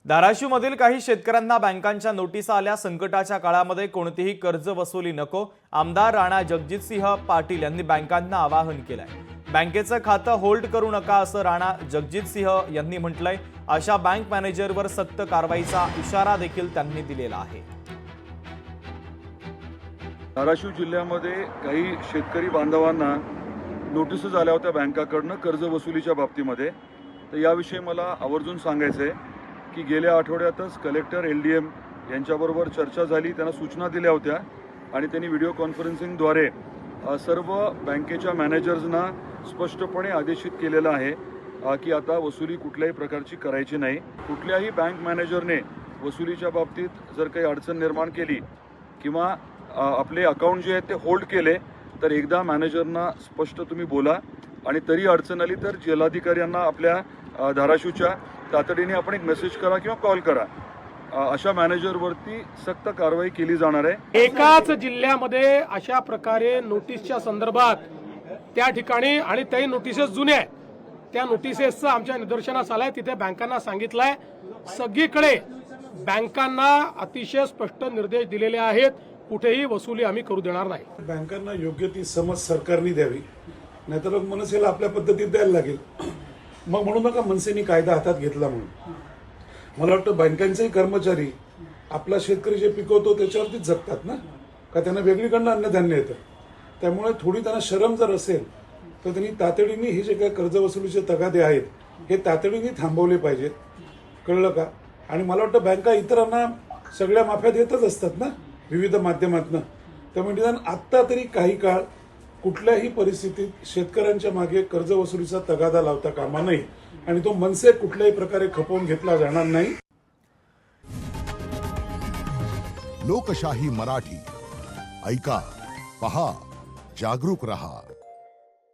धाराशिवमधील काही शेतकऱ्यांना बँकांच्या नोटिसा आल्या। संकटाच्या काळामध्ये कोणतीही कर्ज वसुली नको। आमदार राणा जगजितसिंह पाटील यांनी बँकांना आवाहन केलंय। बँकेचं खातं होल्ड करू नका असं राणा जगजितसिंह यांनी म्हटलंय। अशा बँक मॅनेजरवर सक्त कारवाईचा इशारा देखील त्यांनी दिलेला आहे। धाराशिव जिल्ह्यामध्ये काही शेतकरी बांधवांना नोटिस आल्या होत्या बँकाकडून कर्ज वसुलीच्या बाबतीमध्ये। तर याविषयी मला आवर्जून सांगायचं आहे की गेल्या आठवड्यातच कलेक्टर LDM यांच्याबरोबर चर्चा झाली, त्यांना सूचना दिल्या होत्या आणि त्यांनी व्हिडिओ कॉन्फरन्सिंगद्वारे सर्व बँकेच्या मॅनेजर्सना स्पष्टपणे आदेशित केलेलं आहे की आता वसुली कुठल्याही प्रकारची करायची नाही। कुठल्याही बँक मॅनेजरने वसुलीच्या बाबतीत जर काही अडचण निर्माण केली किंवा आपले अकाउंट जे आहेत ते होल्ड केले तर एकदा मॅनेजरना स्पष्ट तुम्ही बोला आणि तरी अडचण आली तर जिल्हाधिकाऱ्यांना आपल्या धाराशिवच्या तातडीने आपण एक मेसेज करा किंवा कॉल करा। अशा मॅनेजरवरती सक्त कारवाई केली जाणार आहे। एकाच जिल्ह्यामध्ये अशा प्रकारे नोटीसच्या संदर्भात त्या ठिकाणी आणि त्या नोटिसेस जुन्या आहेत, त्या नोटिसेसचं आमच्या निदर्शनास आलंय। तिथे बँकांना सांगितलंय, सगळीकडे बँकांना अतिशय स्पष्ट निर्देश दिलेले आहेत, कुठेही वसुली आम्ही करू देणार नाही। बँकांना योग्य ती समज सरकारने द्यावी, नाहीतर मनसेला आपल्या पद्धतीत द्यायला लागेल। मग म्हणू नका मनसेने कायदा हातात घेतला म्हणून। मला वाटतं बँकांचेही कर्मचारी आपला शेतकरी जे पिकवतो त्याच्यावरतीच जगतात ना, का त्यांना वेगळीकडनं अन्नधान्य येतं। त्यामुळे थोडी त्यांना शरम जर असेल तर त्यांनी तातडीने हे जे काही कर्जवसुलीचे तगादे आहेत हे तातडीने थांबवले पाहिजेत, कळलं का? आणि मला वाटतं बँका इतरांना सगळ्या माफ्या देतच असतात ना विविध माध्यमातून। त्यामुळे निदान आत्ता तरी काही काळ कुठल्याही परिस्थितीत शेतकऱ्यांच्या मागे कर्जवसुलीचा तगादा लावता कामा नये आणि तो मनसे कुठल्याही प्रकारे खपवून घेतला जाणार नाही। लोकशाही मराठी ऐका, पहा, जागरूक रहा।